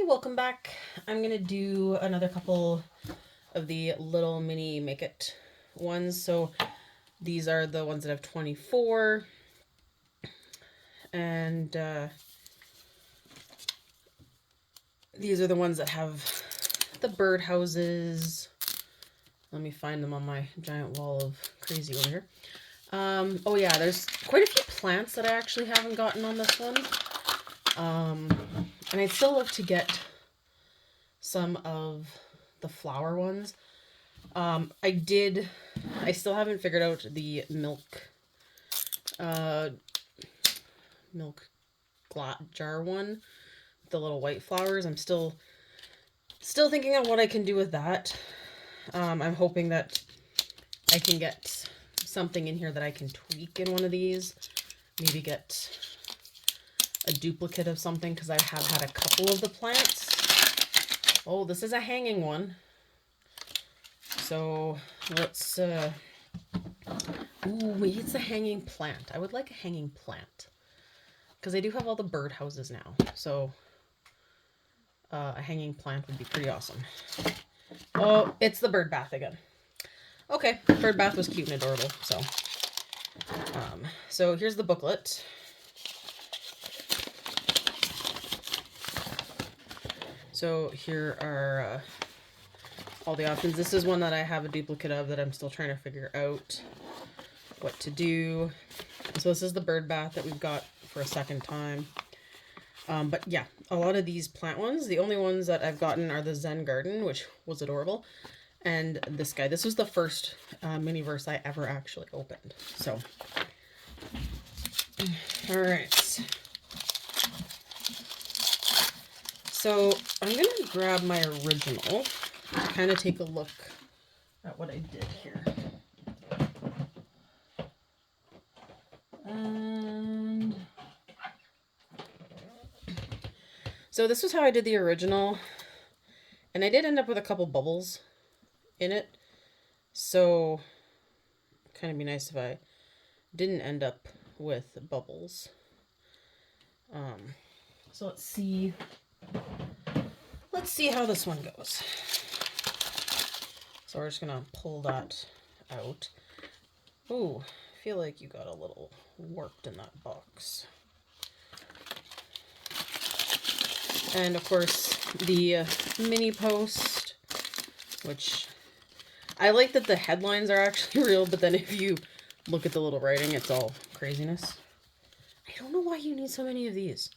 Hey, welcome back. I'm gonna do another couple of the little mini make it ones. So these are the ones that have 24, and these are the ones that have the birdhouses. Let me find them on my giant wall of crazy over here. Oh yeah, there's quite a few plants that I actually haven't gotten on this one. And I'd still love to get some of the flower ones. I still haven't figured out the milk jar one, the little white flowers. I'm still thinking on what I can do with that. I'm hoping that I can get something in here that I can tweak in one of these. Maybe get a duplicate of something, because I have had a couple of the plants. Oh, this is a hanging one. So let's ooh, maybe it's a hanging plant. I would like a hanging plant, because I do have all the birdhouses now. So a hanging plant would be pretty awesome. Oh, it's the bird bath again. Okay, bird bath was cute and adorable. So here's the booklet. So here are all the options. This is one that I have a duplicate of that I'm still trying to figure out what to do. So this is the bird bath that we've got for a second time. But yeah, a lot of these plant ones, the only ones that I've gotten are the Zen Garden, which was adorable, and this guy. This was the first Miniverse I ever actually opened. So, all right. So I'm going to grab my original and kind of take a look at what I did here. And so this was how I did the original. And I did end up with a couple bubbles in it. So kind of be nice if I didn't end up with bubbles. So let's see how this one goes. So we're just gonna pull that out. Ooh, I feel like you got a little warped in that box. And of course the mini post, which I like that the headlines are actually real, but then if you look at the little writing, it's all craziness. I don't know why you need so many of these.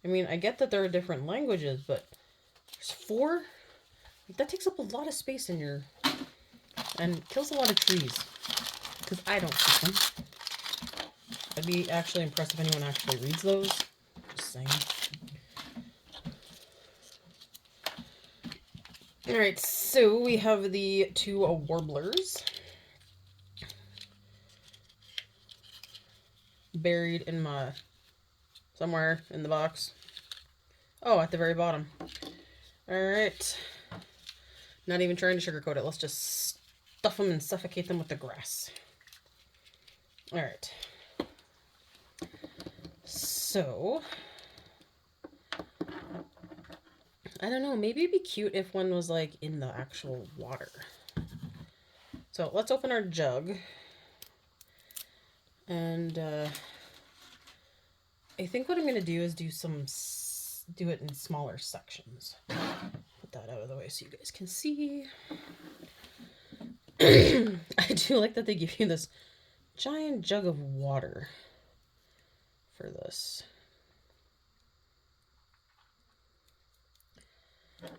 I mean, I get that there are different languages, but there's 4? Like, that takes up a lot of space in your... and kills a lot of trees. Because I don't see them. I'd be actually impressed if anyone actually reads those. Just saying. Alright, so we have the 2 warblers. Buried in my... somewhere in the box. Oh, at the very bottom. Alright. Not even trying to sugarcoat it. Let's just stuff them and suffocate them with the grass. Alright. So... I don't know. Maybe it'd be cute if one was, like, in the actual water. So, let's open our jug. And, I think what I'm going to do is do it in smaller sections. Put that out of the way so you guys can see. I do like that they give you this giant jug of water for this.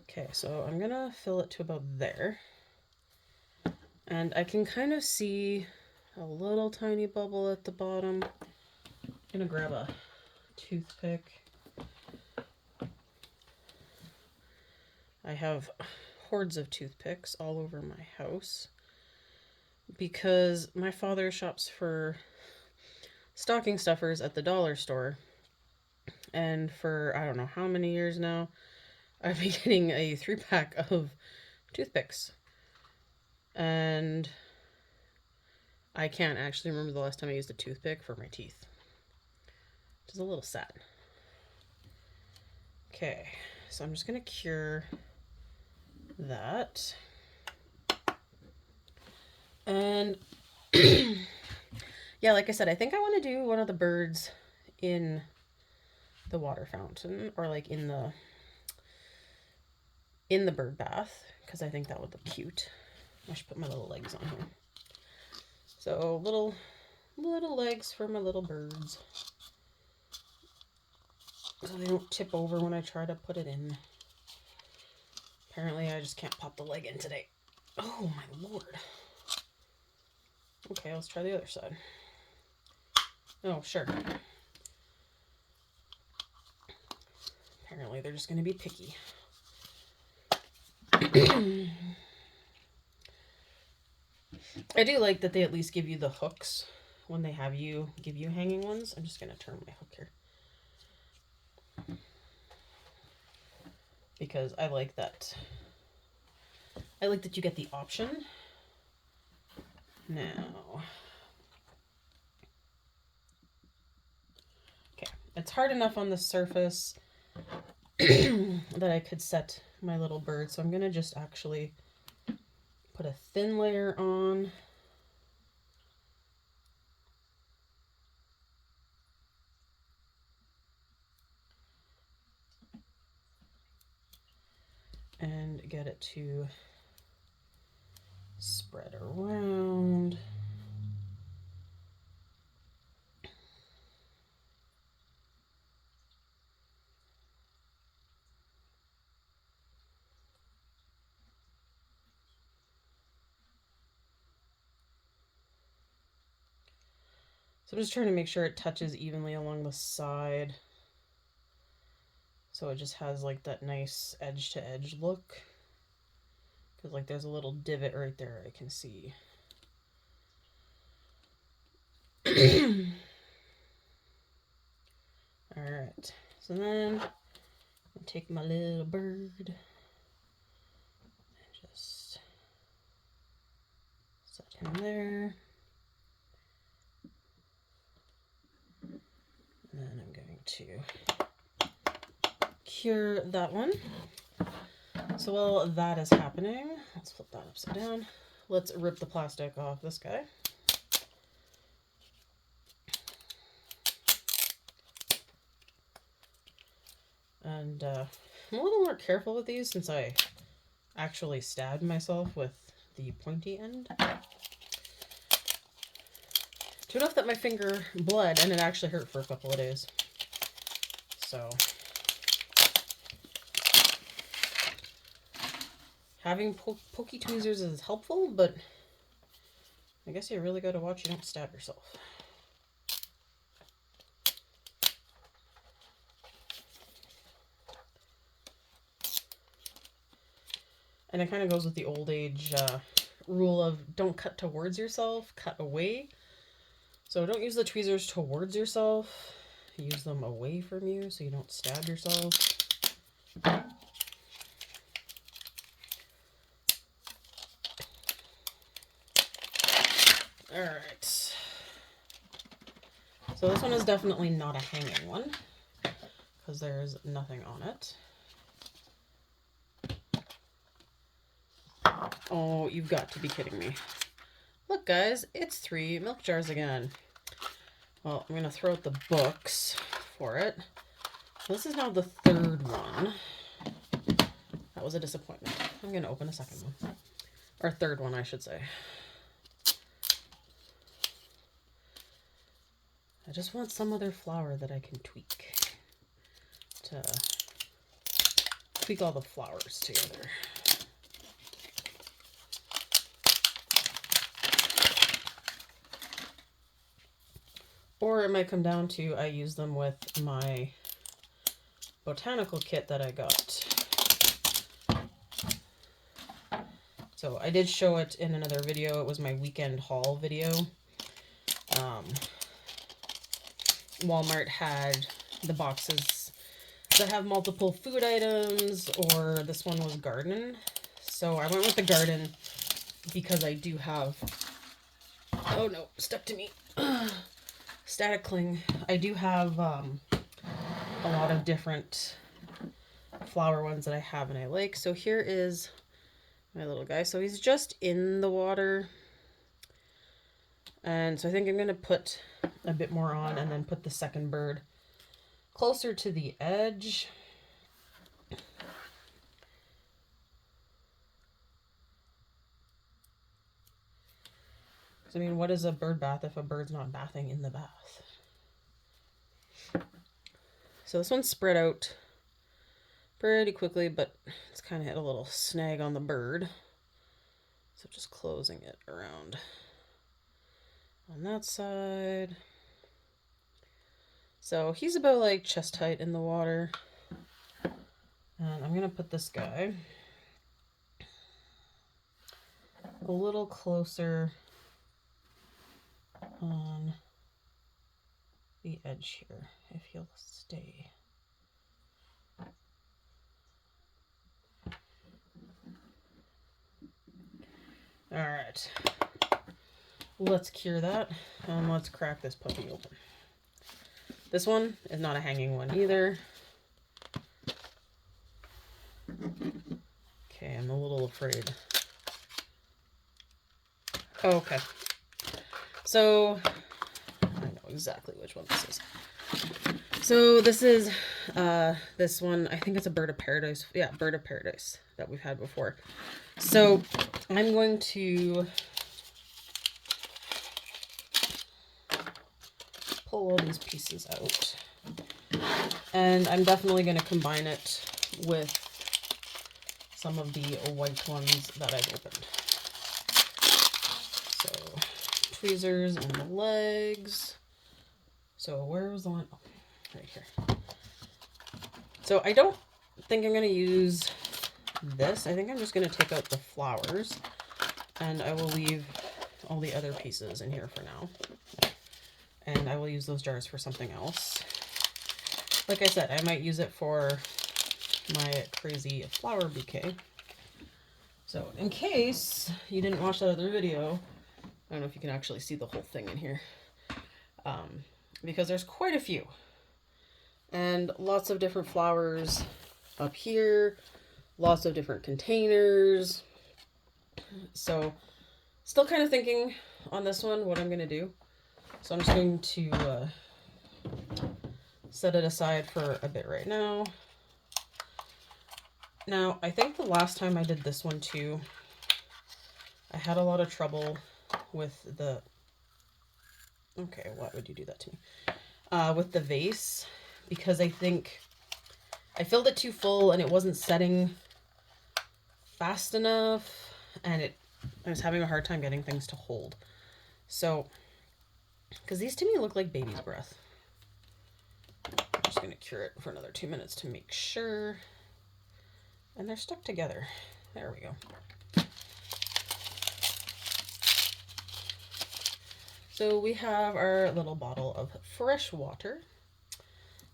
Okay, so I'm gonna fill it to about there. And I can kind of see a little tiny bubble at the bottom. I'm gonna grab a toothpick. I have hordes of toothpicks all over my house because my father shops for stocking stuffers at the dollar store. And for I don't know how many years now, I've been getting a 3-pack of toothpicks. And I can't actually remember the last time I used a toothpick for my teeth. Which is a little sad. Okay, so I'm just going to cure that. And yeah, like I said, I think I want to do one of the birds in the water fountain, or like in the bird bath, because I think that would look cute. I should put my little legs on here. So little legs for my little birds, so they don't tip over when I try to put it in. Apparently I just can't pop the leg in today. Oh my lord. Okay, let's try the other side. Oh, sure. Apparently they're just going to be picky. I do like that they at least give you the hooks when they give you hanging ones. I'm just going to turn my hook here, because I like that. I like that you get the option. Now, okay, it's hard enough on the surface that I could set my little bird, so I'm going to just actually put a thin layer on. And get it to spread around. So I'm just trying to make sure it touches evenly along the side, so it just has like that nice edge to edge look. Because like there's a little divot right there I can see. Alright, so then I'll take my little bird and just set him there. And then I'm going to cure that one. So while that is happening, let's flip that upside down. Let's rip the plastic off this guy. And I'm a little more careful with these since I actually stabbed myself with the pointy end. True enough that my finger bled and it actually hurt for a couple of days. So having pokey tweezers is helpful, but I guess you really gotta watch you don't stab yourself. And it kind of goes with the old age rule of don't cut towards yourself, cut away. So don't use the tweezers towards yourself. Use them away from you so you don't stab yourself. Alright. So this one is definitely not a hanging one, because there's nothing on it. Oh, you've got to be kidding me. Look, guys, it's 3 milk jars again. Well, I'm going to throw out the books for it. This is now the 3rd one. That was a disappointment. I'm going to open a 2nd one. Or 3rd one, I should say. I just want some other flower that I can tweak to tweak all the flowers together. Or it might come down to I use them with my botanical kit that I got. So I did show it in another video. It was my weekend haul video. Walmart had the boxes that have multiple food items, or this one was garden. So I went with the garden because I do have, oh no, stuck to me. Static cling. I do have a lot of different flower ones that I have and I like. So here is my little guy. So he's just in the water. And so I think I'm going to put a bit more on and then put the second bird closer to the edge. I mean, what is a bird bath if a bird's not bathing in the bath? So this one's spread out pretty quickly, but it's kind of hit a little snag on the bird. So just closing it around on that side. So he's about like chest height in the water. And I'm going to put this guy a little closer on the edge here, if you'll stay. All right, let's cure that and let's crack this puppy open. This one is not a hanging one either. Okay, I'm a little afraid. Okay, so I know exactly which one this is. So this is this one, I think it's a bird of paradise. Yeah, bird of paradise that we've had before. So I'm going to pull all these pieces out. And I'm definitely going to combine it with some of the white ones that I've opened. So tweezers and the legs. So where was the one? Oh, right here. So I don't think I'm going to use this. I think I'm just going to take out the flowers and I will leave all the other pieces in here for now. And I will use those jars for something else. Like I said, I might use it for my crazy flower bouquet. So in case you didn't watch that other video, I don't know if you can actually see the whole thing in here. Because there's quite a few. And lots of different flowers up here. Lots of different containers. So still kind of thinking on this one what I'm going to do. So I'm just going to set it aside for a bit right now. Now, I think the last time I did this one too, I had a lot of trouble with the... Okay, why would you do that to me? With the vase, because I think I filled it too full and it wasn't setting fast enough, and I was having a hard time getting things to hold. So, because these to me look like baby's breath. I'm just going to cure it for another 2 minutes to make sure. And they're stuck together. There we go. So we have our little bottle of fresh water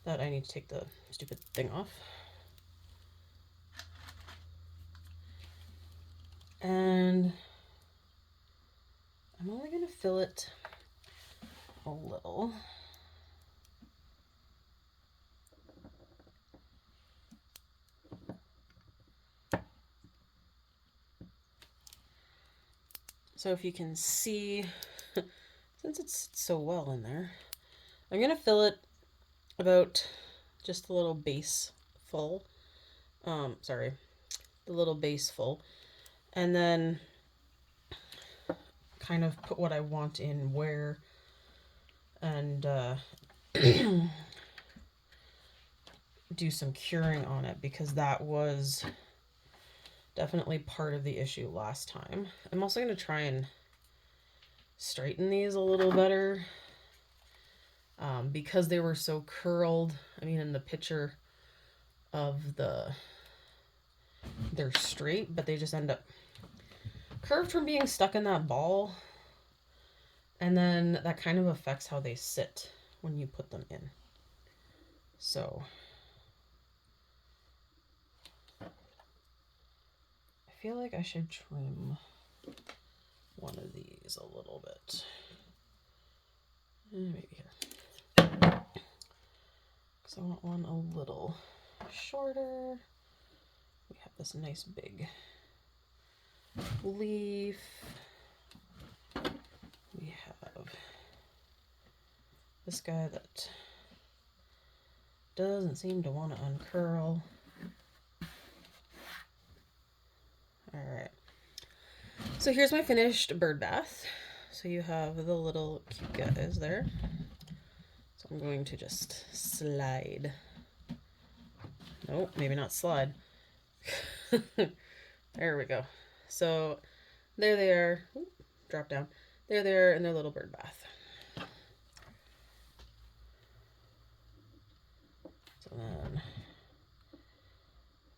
that I need to take the stupid thing off. And I'm only going to fill it a little. So if you can see, since it's so well in there, I'm going to fill it about just a little base full. Sorry, the little base full. And then kind of put what I want in where and do some curing on it, because that was definitely part of the issue last time. I'm also going to try and straighten these a little better because they were so curled. I mean, in the picture of they're straight, but they just end up curved from being stuck in that ball. And then that kind of affects how they sit when you put them in. So I feel like I should trim one of these a little bit. Maybe here. Because I want one a little shorter. this nice big leaf. We have this guy that doesn't seem to want to uncurl. All right. So here's my finished bird bath. So you have the little cute guys there. So I'm going to just slide. Nope, maybe not slide. There we go. So there they are. Ooh, drop down. There they are in their little bird bath. So then,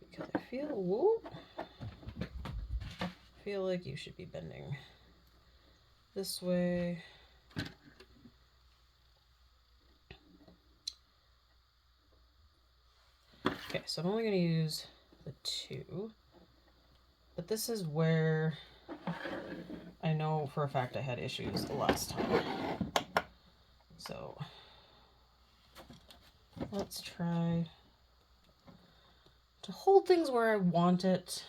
because I feel like you should be bending this way. Okay, so I'm only going to use the 2, but this is where I know for a fact I had issues the last time. So let's try to hold things where I want it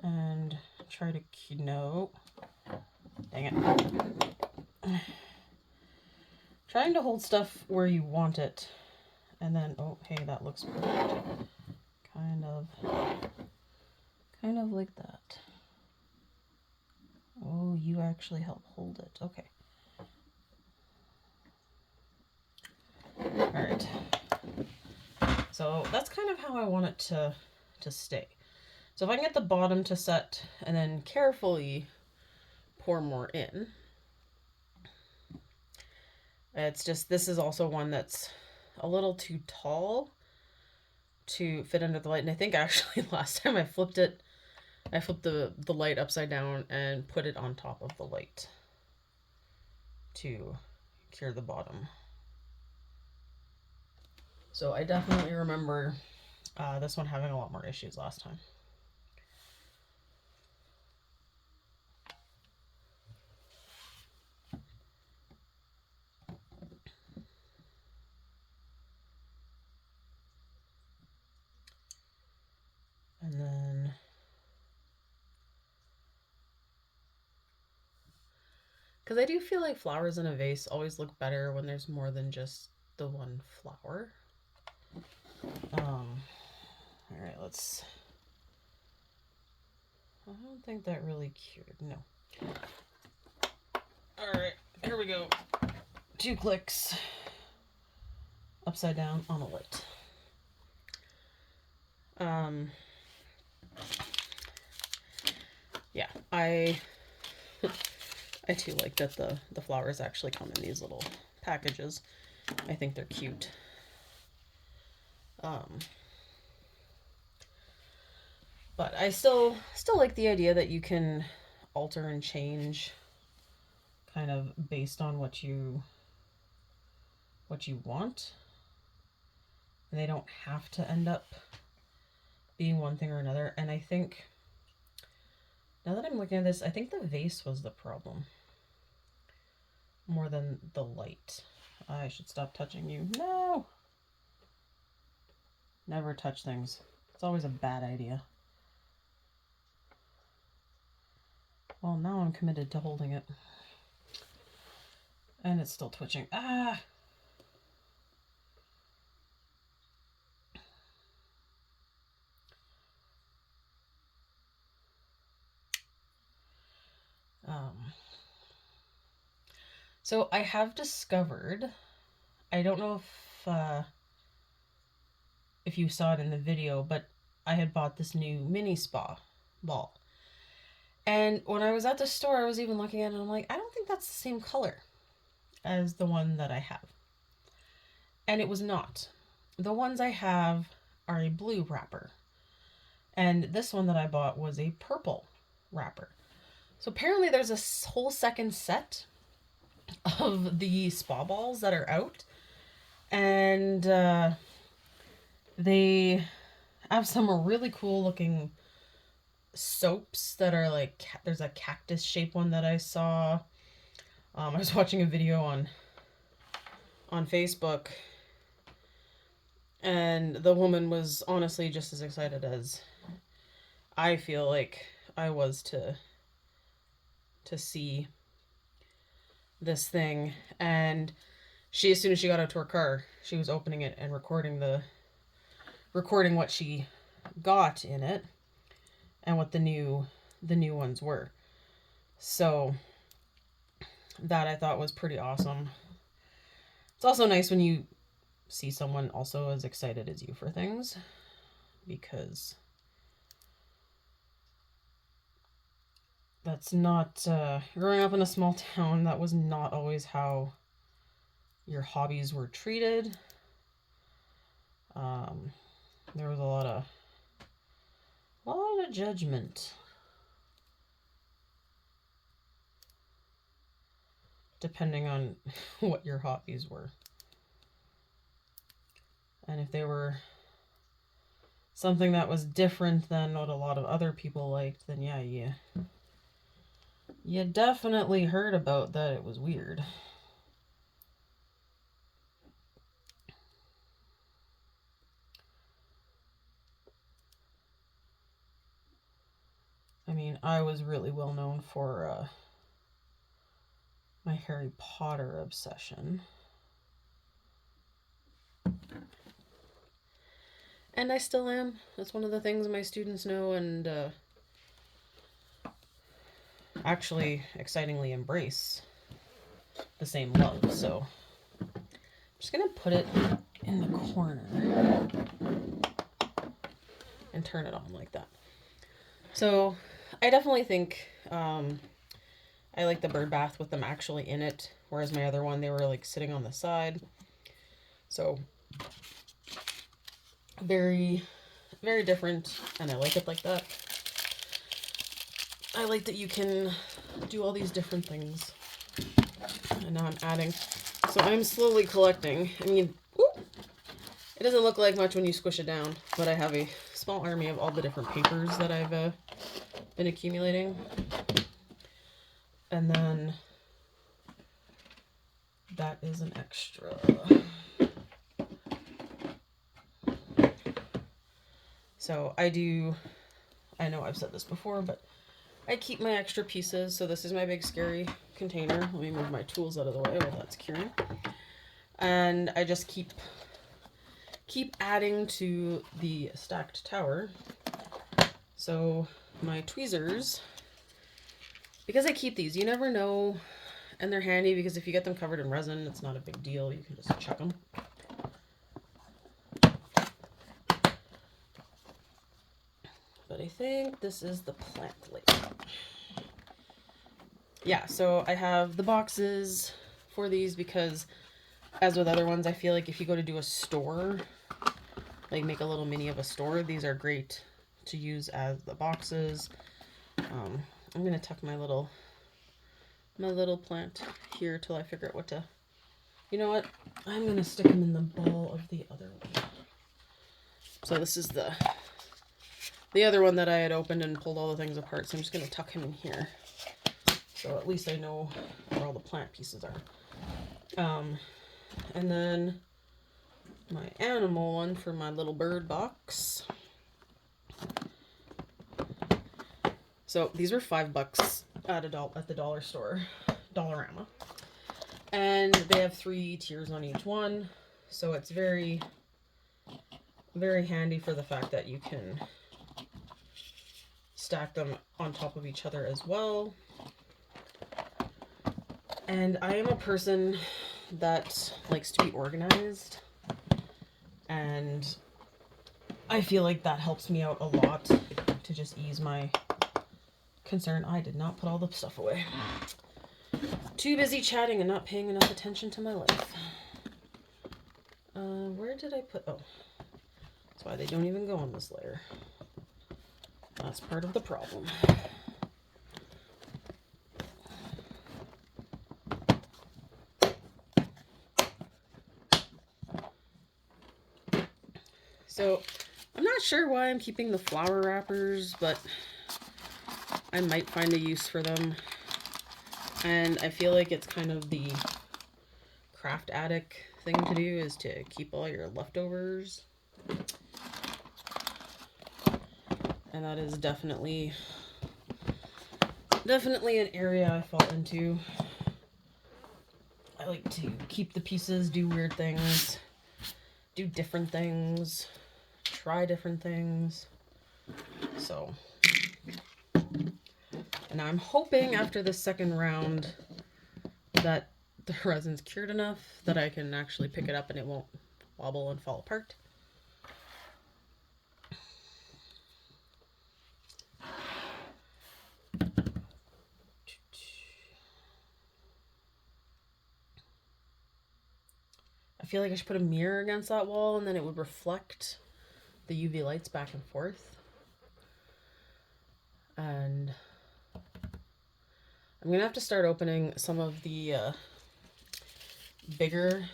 and try to no, dang it. Trying to hold stuff where you want it, and then, oh, hey, that looks perfect. Kind of like that. Oh, you actually help hold it. Okay. All right. So that's kind of how I want it to stay. So if I can get the bottom to set and then carefully pour more in. It's just, this is also one that's a little too tall to fit under the light. And I think actually last time I flipped it, I flipped the light upside down and put it on top of the light to cure the bottom. So I definitely remember this one having a lot more issues last time. And then because I do feel like flowers in a vase always look better when there's more than just the one flower. All right, let's. I don't think that really cured. No. All right, here we go. 2 clicks. Upside down on a light. Yeah, I do like that the flowers actually come in these little packages. I think they're cute. But I still like the idea that you can alter and change kind of based on what you want. And they don't have to end up being one thing or another. And I think, now that I'm looking at this, I think the vase was the problem more than the light. I should stop touching you. No! Never touch things. It's always a bad idea. Well, now I'm committed to holding it. And it's still twitching. Ah! So I have discovered, I don't know if you saw it in the video, but I had bought this new mini spa ball. And when I was at the store, I was even looking at it and I'm like, I don't think that's the same color as the one that I have. And it was not. The ones I have are a blue wrapper. And this one that I bought was a purple wrapper. So apparently there's a whole second set of the spa balls that are out. And they have some really cool looking soaps that are like, there's a cactus shaped one that I saw. I was watching a video on Facebook, And the woman was honestly just as excited as I feel like I was to see this thing. And she, as soon as she got out to her car, she was opening it and recording what she got in it and what the new ones were. So that I thought was pretty awesome. It's also nice when you see someone also as excited as you for things, because that's not growing up in a small town, that was not always how your hobbies were treated. There was a lot of judgment, depending on what your hobbies were. And if they were something that was different than what a lot of other people liked, then yeah, you definitely heard about that it was weird. I mean, I was really well known for my Harry Potter obsession. And I still am. That's one of the things my students know and actually excitingly embrace the same love. So I'm just going to put it in the corner and turn it on like that. So I definitely think I like the bird bath with them actually in it, whereas my other one, they were like sitting on the side. So very, very different, and I like it like that. I like that you can do all these different things. And now I'm adding. So I'm slowly collecting. I mean, it doesn't look like much when you squish it down, but I have a small army of all the different papers that I've been accumulating. And then that is an extra. So I know I've said this before, but I keep my extra pieces. So this is my big scary container. Let me move my tools out of the way while that's curing. And I just keep adding to the stacked tower. So my tweezers, because I keep these, you never know, and they're handy because if you get them covered in resin, it's not a big deal. You can just chuck them. But I think this is the plant label. Yeah, so I have the boxes for these because, as with other ones, I feel like if you go to do a store, like make a little mini of a store, these are great to use as the boxes. I'm gonna tuck my little plant here till I figure out what to. You know what? I'm gonna stick them in the ball of the other one. So this is the other one that I had opened and pulled all the things apart. So I'm just gonna tuck him in here. So at least I know where all the plant pieces are. And then my animal one for my little bird box. So these were $5 at the dollar store, Dollarama. And they have 3 tiers on each one. So it's very, very handy for the fact that you can stack them on top of each other as well. And I am a person that likes to be organized, and I feel like that helps me out a lot to just ease my concern. I did not put all the stuff away. Too busy chatting and not paying enough attention to my life. Where did I put... Oh, that's why they don't even go on this layer. That's part of the problem. So, I'm not sure why I'm keeping the flower wrappers, but I might find a use for them. And I feel like it's kind of the craft addict thing to do, is to keep all your leftovers. And that is definitely an area I fall into. I like to keep the pieces, do weird things, do different things, try different things. So, and I'm hoping after the second round that the resin's cured enough that I can actually pick it up and it won't wobble and fall apart. I feel like I should put a mirror against that wall and then it would reflect the UV lights back and forth. And I'm gonna have to start opening some of the bigger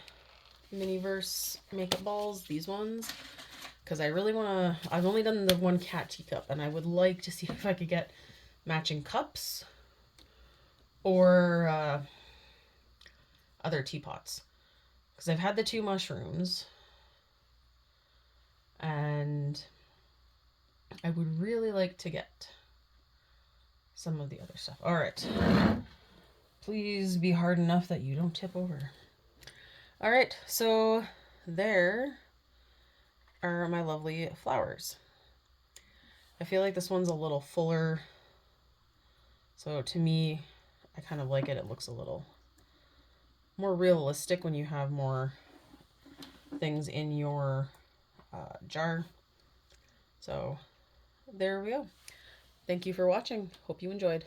Miniverse makeup balls, these ones, because I really want to. I've only done the one cat teacup, and I would like to see if I could get matching cups or other teapots, because I've had the 2 mushrooms and I would really like to get some of the other stuff. All right, please be hard enough that you don't tip over. All right, so there are my lovely flowers. I feel like this one's a little fuller, so to me, I kind of like it. It looks a little more realistic when you have more things in your jar. So there we go. Thank you for watching. Hope you enjoyed.